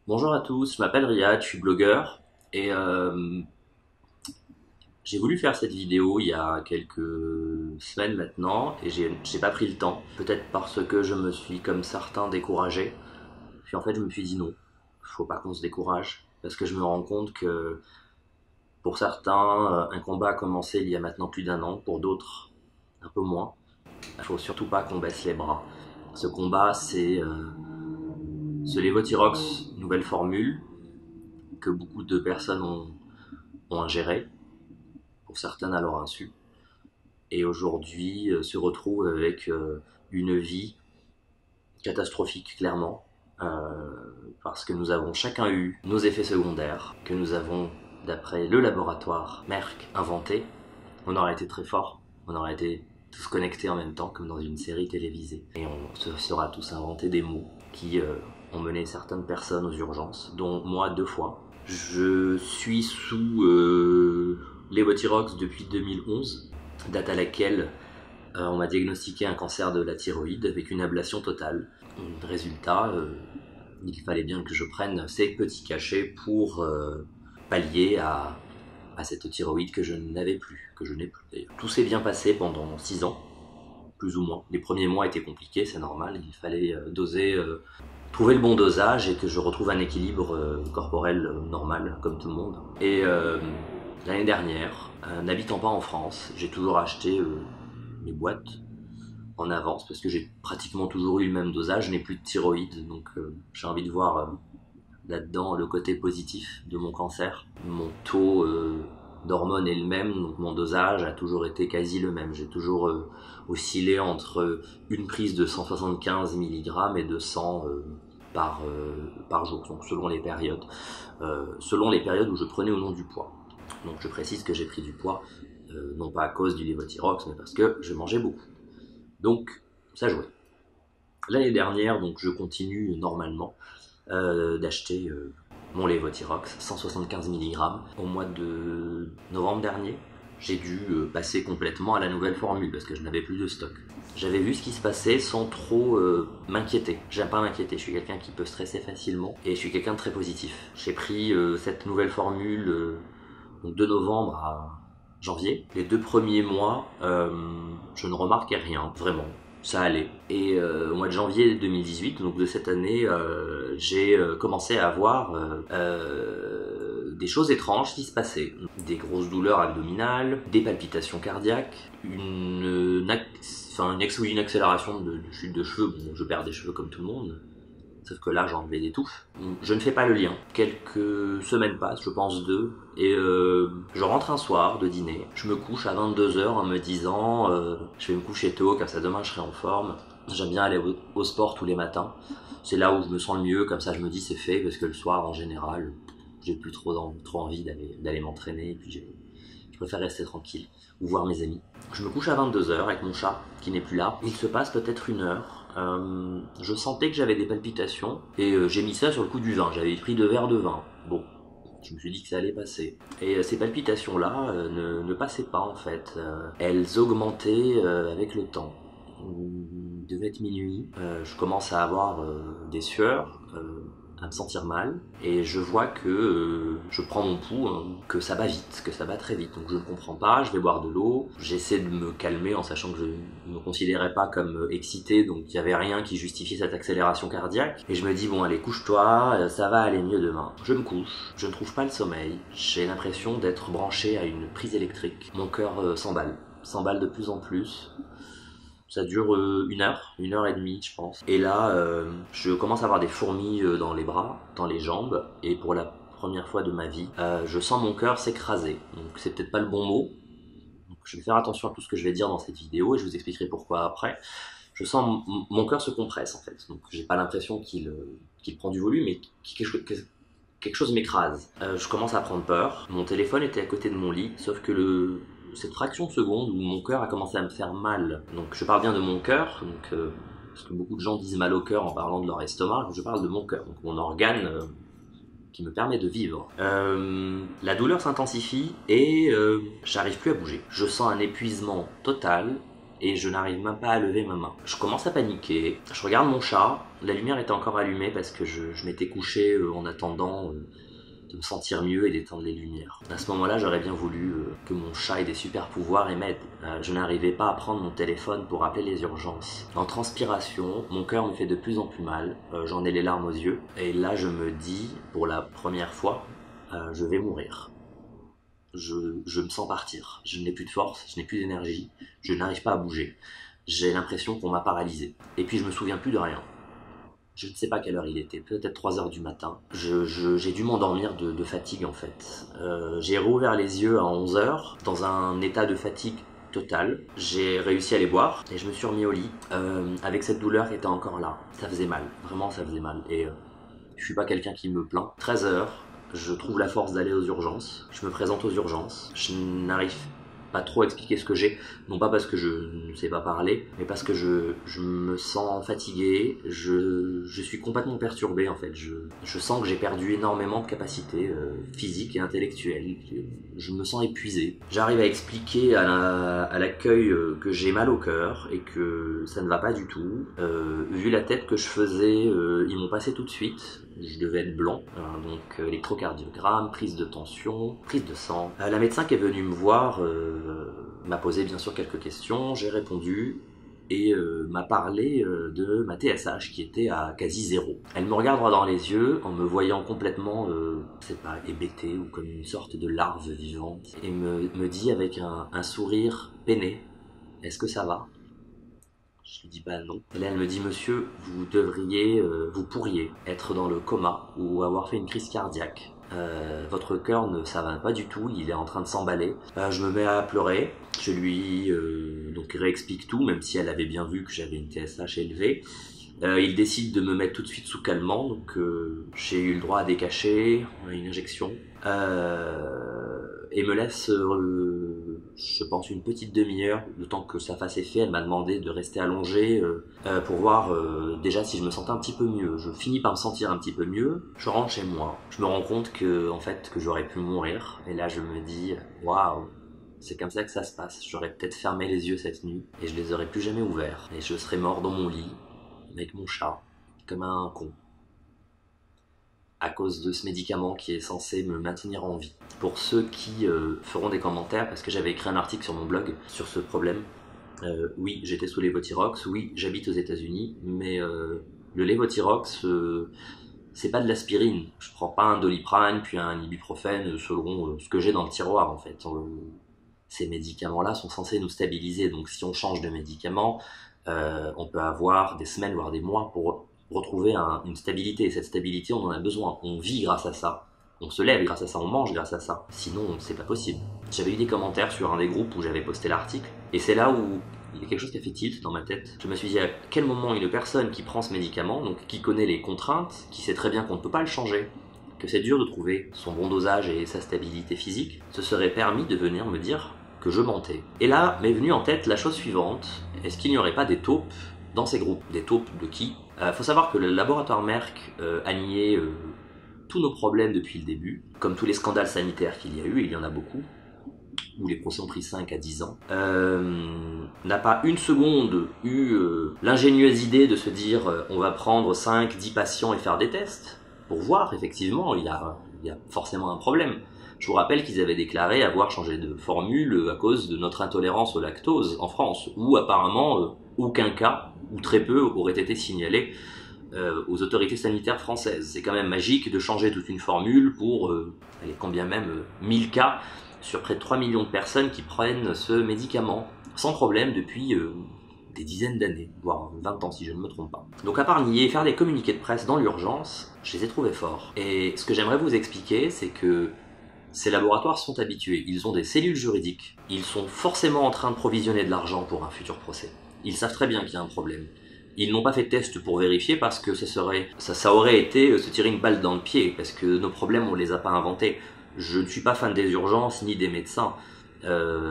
Bonjour à tous, je m'appelle Riyad, je suis blogueur et j'ai voulu faire cette vidéo il y a quelques semaines maintenant et j'ai pas pris le temps. Peut-être parce que je me suis comme certains découragé. Puis en fait je me suis dit non, faut pas qu'on se décourage parce que je me rends compte que pour certains un combat a commencé il y a maintenant plus d'un an, pour d'autres un peu moins. Il faut surtout pas qu'on baisse les bras. Ce combat c'est ce Levothyrox nouvelle formule que beaucoup de personnes ont ingéré, pour certaines à leur insu, et aujourd'hui se retrouvent avec une vie catastrophique clairement, parce que nous avons chacun eu nos effets secondaires, que nous avons, d'après le laboratoire Merck, inventé. On aurait été très fort, on aurait été tous connectés en même temps comme dans une série télévisée, et on se sera tous inventé des mots qui ont mené certaines personnes aux urgences, dont moi 2 fois. Je suis sous Levothyrox depuis 2011, date à laquelle on m'a diagnostiqué un cancer de la thyroïde avec une ablation totale. Résultat, il fallait bien que je prenne ces petits cachets pour pallier à cette thyroïde que je n'avais plus, que je n'ai plus d'ailleurs. Tout s'est bien passé pendant 6 ans, plus ou moins. Les premiers mois étaient compliqués, c'est normal, il fallait doser, trouver le bon dosage et que je retrouve un équilibre corporel normal, comme tout le monde. Et l'année dernière, n'habitant pas en France, j'ai toujours acheté mes boîtes en avance parce que j'ai pratiquement toujours eu le même dosage, je n'ai plus de thyroïde, donc j'ai envie de voir là-dedans le côté positif de mon cancer. Mon taux d'hormones est le même, donc mon dosage a toujours été quasi le même. J'ai toujours oscillé entre une prise de 175 mg et de 100 par jour, donc selon les périodes. Selon les périodes où je prenais ou non du poids. Donc je précise que j'ai pris du poids, non pas à cause du Levothyrox, mais parce que je mangeais beaucoup. Donc ça jouait. L'année dernière, donc je continue normalement d'acheter mon Levothyrox 175 mg. Au mois de novembre dernier, j'ai dû passer complètement à la nouvelle formule parce que je n'avais plus de stock. J'avais vu ce qui se passait sans trop m'inquiéter. J'aime pas m'inquiéter, je suis quelqu'un qui peut stresser facilement et je suis quelqu'un de très positif. J'ai pris cette nouvelle formule donc de novembre à janvier. Les 2 premiers mois, je ne remarquais rien, vraiment. Ça allait. Et au mois de janvier 2018, donc de cette année, j'ai commencé à avoir des choses étranges qui se passaient. Des grosses douleurs abdominales, des palpitations cardiaques, une accélération de chute de cheveux. Bon, je perds des cheveux comme tout le monde. Sauf que là, j'ai enlevé des touffes. Je ne fais pas le lien. Quelques semaines passent, je pense 2, et je rentre un soir de dîner. Je me couche à 22 h en me disant je vais me coucher tôt, comme ça demain je serai en forme. J'aime bien aller au sport tous les matins. C'est là où je me sens le mieux, comme ça je me dis c'est fait, parce que le soir en général, j'ai plus trop envie d'aller m'entraîner, et puis je préfère rester tranquille ou voir mes amis. Je me couche à 22 h avec mon chat qui n'est plus là. Il se passe peut-être 1 heure. Je sentais que j'avais des palpitations et j'ai mis ça sur le coup du vin. J'avais pris 2 verres de vin. Bon, je me suis dit que ça allait passer. Et ces palpitations-là ne passaient pas en fait. Elles augmentaient avec le temps. Il devait être minuit. Je commence à avoir des sueurs, à me sentir mal, et je vois que je prends mon pouls, hein, que ça va vite, que ça va très vite. Donc je ne comprends pas, je vais boire de l'eau, j'essaie de me calmer en sachant que je ne me considérais pas comme excité, donc il n'y avait rien qui justifiait cette accélération cardiaque. Et je me dis bon allez couche-toi, ça va aller mieux demain. Je me couche, je ne trouve pas le sommeil, j'ai l'impression d'être branché à une prise électrique. Mon cœur s'emballe de plus en plus. Ça dure 1 heure, 1 heure et demie, je pense. Et là, je commence à avoir des fourmis dans les bras, dans les jambes, et pour la première fois de ma vie, je sens mon cœur s'écraser. Donc c'est peut-être pas le bon mot. Donc, je vais faire attention à tout ce que je vais dire dans cette vidéo et je vous expliquerai pourquoi après. Je sens mon cœur se compresse en fait. Donc j'ai pas l'impression qu'il prend du volume, mais quelque chose m'écrase. Je commence à prendre peur. Mon téléphone était à côté de mon lit, sauf que cette fraction de seconde où mon cœur a commencé à me faire mal. Donc je parle bien de mon cœur, parce que beaucoup de gens disent mal au cœur en parlant de leur estomac. Je parle de mon cœur, donc mon organe qui me permet de vivre. La douleur s'intensifie et j'arrive plus à bouger. Je sens un épuisement total et je n'arrive même pas à lever ma main. Je commence à paniquer, je regarde mon chat, la lumière était encore allumée parce que je m'étais couché en attendant de me sentir mieux et d'éteindre les lumières. À ce moment-là, j'aurais bien voulu que mon chat ait des super pouvoirs et m'aide. Je n'arrivais pas à prendre mon téléphone pour appeler les urgences. En transpiration, mon cœur me fait de plus en plus mal, j'en ai les larmes aux yeux, et là je me dis, pour la première fois, je vais mourir. Je me sens partir. Je n'ai plus de force, je n'ai plus d'énergie, je n'arrive pas à bouger. J'ai l'impression qu'on m'a paralysé. Et puis je me souviens plus de rien. Je ne sais pas quelle heure il était, peut-être 3 heures du matin. J'ai dû m'endormir de fatigue en fait. J'ai rouvert les yeux à 11 heures, dans un état de fatigue totale. J'ai réussi à les boire et je me suis remis au lit avec cette douleur qui était encore là. Ça faisait mal, vraiment ça faisait mal. Et je suis pas quelqu'un qui me plaint. 13 heures, je trouve la force d'aller aux urgences. Je me présente aux urgences. Je n'arrive pas trop expliquer ce que j'ai, non pas parce que je ne sais pas parler, mais parce que je me sens fatigué, je suis complètement perturbé en fait, je sens que j'ai perdu énormément de capacités physiques et intellectuelles, je me sens épuisé. J'arrive à expliquer à l'accueil que j'ai mal au cœur et que ça ne va pas du tout. Vu la tête que je faisais, ils m'ont passé tout de suite. Je devais être blanc, donc électrocardiogramme, prise de tension, prise de sang. La médecin qui est venue me voir m'a posé bien sûr quelques questions, j'ai répondu et m'a parlé de ma TSH qui était à quasi 0. Elle me regarde droit dans les yeux en me voyant complètement, c'est pas, hébété ou comme une sorte de larve vivante et me dit avec un sourire peiné, est-ce que ça va ? Je lui dis bah non. Et là elle me dit monsieur, vous pourriez être dans le coma ou avoir fait une crise cardiaque. Votre cœur ça va pas du tout, il est en train de s'emballer. Je me mets à pleurer, je lui donc réexplique tout, même si elle avait bien vu que j'avais une TSH élevée. Il décide de me mettre tout de suite sous calmant, donc j'ai eu le droit à des cachets, à une injection, et me laisse, je pense, une petite demi-heure, le temps que ça fasse effet. Elle m'a demandé de rester allongé pour voir déjà si je me sentais un petit peu mieux. Je finis par me sentir un petit peu mieux, je rentre chez moi, je me rends compte que j'aurais pu mourir, et là je me dis, waouh, c'est comme ça que ça se passe, j'aurais peut-être fermé les yeux cette nuit, et je les aurais plus jamais ouverts, et je serais mort dans mon lit, avec mon chat, comme un con, à cause de ce médicament qui est censé me maintenir en vie. Pour ceux qui feront des commentaires, parce que j'avais écrit un article sur mon blog sur ce problème, oui, j'étais sous Levothyrox, oui, j'habite aux États-Unis, mais le Levothyrox, c'est pas de l'aspirine. Je prends pas un Doliprane puis un ibuprofène selon ce que j'ai dans le tiroir en fait. Ces médicaments-là sont censés nous stabiliser, donc si on change de médicament, on peut avoir des semaines voire des mois pour retrouver une stabilité, et cette stabilité on en a besoin, on vit grâce à ça, on se lève grâce à ça, on mange grâce à ça, sinon c'est pas possible. J'avais eu des commentaires sur un des groupes où j'avais posté l'article, et c'est là où il y a quelque chose qui a fait tilt dans ma tête. Je me suis dit à quel moment une personne qui prend ce médicament, donc qui connaît les contraintes, qui sait très bien qu'on ne peut pas le changer, que c'est dur de trouver son bon dosage et sa stabilité physique, se serait permis de venir me dire que je mentais. Et là m'est venue en tête la chose suivante, est-ce qu'il n'y aurait pas des taupes dans ces groupes? Des taupes de qui? Faut savoir que le laboratoire Merck a nié tous nos problèmes depuis le début, comme tous les scandales sanitaires qu'il y a eu, et il y en a beaucoup, où les procès ont pris 5 à 10 ans, n'a pas une seconde eu l'ingénieuse idée de se dire on va prendre 5-10 patients et faire des tests, pour voir effectivement, il y a forcément un problème. Je vous rappelle qu'ils avaient déclaré avoir changé de formule à cause de notre intolérance au lactose en France, où apparemment aucun cas, ou très peu, aurait été signalé aux autorités sanitaires françaises. C'est quand même magique de changer toute une formule pour, quand bien même 1000 cas sur près de 3 millions de personnes qui prennent ce médicament sans problème depuis des dizaines d'années, voire 20 ans si je ne me trompe pas. Donc à part nier et faire des communiqués de presse dans l'urgence, je les ai trouvés forts. Et ce que j'aimerais vous expliquer, c'est que ces laboratoires sont habitués, ils ont des cellules juridiques, ils sont forcément en train de provisionner de l'argent pour un futur procès. Ils savent très bien qu'il y a un problème. Ils n'ont pas fait de test pour vérifier parce que ça aurait été se tirer une balle dans le pied, parce que nos problèmes on les a pas inventés. Je ne suis pas fan des urgences ni des médecins.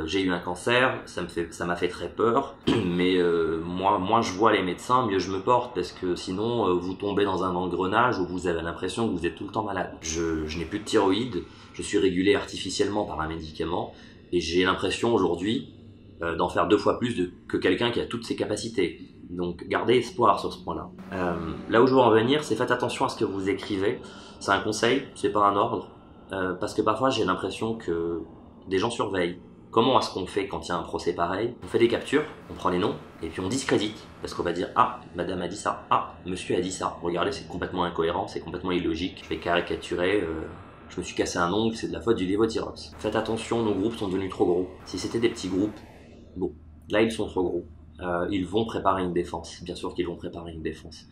J'ai eu un cancer, ça m'a fait très peur, mais moins je vois les médecins, mieux je me porte, parce que sinon vous tombez dans un engrenage où vous avez l'impression que vous êtes tout le temps malade. Je n'ai plus de thyroïde, je suis régulé artificiellement par un médicament, et j'ai l'impression aujourd'hui, d'en faire 2 fois plus que quelqu'un qui a toutes ses capacités. Donc gardez espoir sur ce point-là. Là où je veux en venir, c'est faites attention à ce que vous écrivez. C'est un conseil, c'est pas un ordre, parce que parfois j'ai l'impression que des gens surveillent. Comment est-ce qu'on fait quand il y a un procès pareil? On fait des captures, on prend les noms, et puis on discrédite. Parce qu'on va dire, ah, madame a dit ça, ah, monsieur a dit ça. Regardez, c'est complètement incohérent, c'est complètement illogique. Je vais caricaturer, je me suis cassé un ongle, c'est de la faute du Levothyrox. Faites attention, nos groupes sont devenus trop gros. Si c'était des petits groupes, bon, là ils sont trop gros. Ils vont préparer une défense, bien sûr qu'ils vont préparer une défense.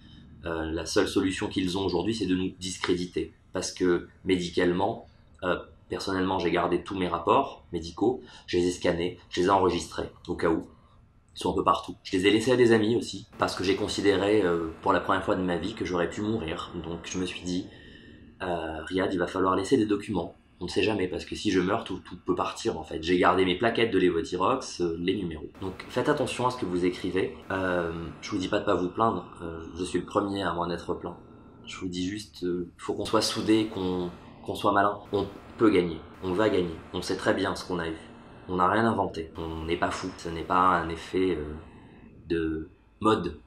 La seule solution qu'ils ont aujourd'hui, c'est de nous discréditer. Parce que médicalement, personnellement, j'ai gardé tous mes rapports médicaux, je les ai scannés, je les ai enregistrés, au cas où. Ils sont un peu partout. Je les ai laissés à des amis aussi, parce que j'ai considéré pour la première fois de ma vie que j'aurais pu mourir. Donc je me suis dit, Riyad, il va falloir laisser des documents. On ne sait jamais, parce que si je meurs, tout peut partir en fait. J'ai gardé mes plaquettes de Levothyrox, les numéros. Donc faites attention à ce que vous écrivez. Je vous dis pas de pas vous plaindre, je suis le premier à m'en être plaint. Je vous dis juste, il faut qu'on soit soudés, qu'on soit malin. On peut gagner, on va gagner. On sait très bien ce qu'on a eu. On n'a rien inventé. On n'est pas fou. Ce n'est pas un effet de mode,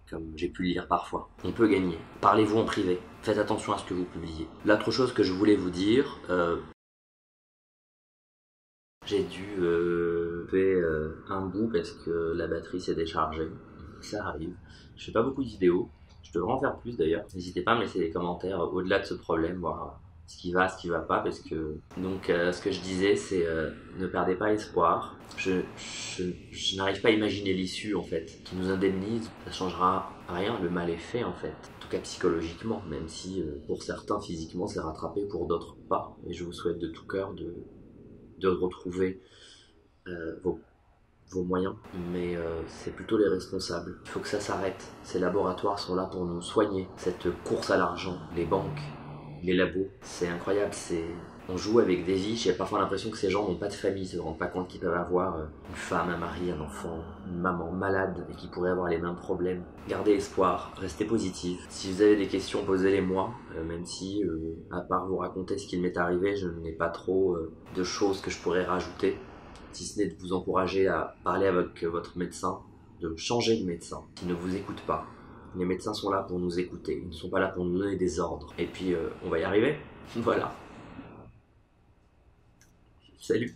comme j'ai pu le lire parfois. On peut gagner. Parlez-vous en privé. Faites attention à ce que vous publiez. L'autre chose que je voulais vous dire, j'ai dû faire un bout parce que la batterie s'est déchargée. Ça arrive. Je fais pas beaucoup de vidéos. Je devrais en faire plus d'ailleurs. N'hésitez pas à me laisser des commentaires au-delà de ce problème, voir ce qui va pas, parce que... Donc ce que je disais, c'est ne perdez pas espoir. Je n'arrive pas à imaginer l'issue en fait. Qui nous indemnise, ça changera rien, le mal est fait en fait. En tout cas psychologiquement, même si pour certains physiquement c'est rattrapé, pour d'autres pas. Et je vous souhaite de tout cœur de retrouver vos moyens, mais c'est plutôt les responsables. Il faut que ça s'arrête. Ces laboratoires sont là pour nous soigner. Cette course à l'argent, les banques, les labos, c'est incroyable. On joue avec des vies. J'ai parfois l'impression que ces gens n'ont pas de famille, ils se rendent pas compte qu'ils peuvent avoir une femme, un mari, un enfant, une maman malade et qui pourrait avoir les mêmes problèmes. Gardez espoir, restez positif. Si vous avez des questions, posez-les moi, même si, à part vous raconter ce qu'il m'est arrivé, je n'ai pas trop de choses que je pourrais rajouter, si ce n'est de vous encourager à parler avec votre médecin, de changer de médecin, qui ne vous écoute pas. Les médecins sont là pour nous écouter, ils ne sont pas là pour nous donner des ordres. Et puis, on va y arriver. Voilà. Salut.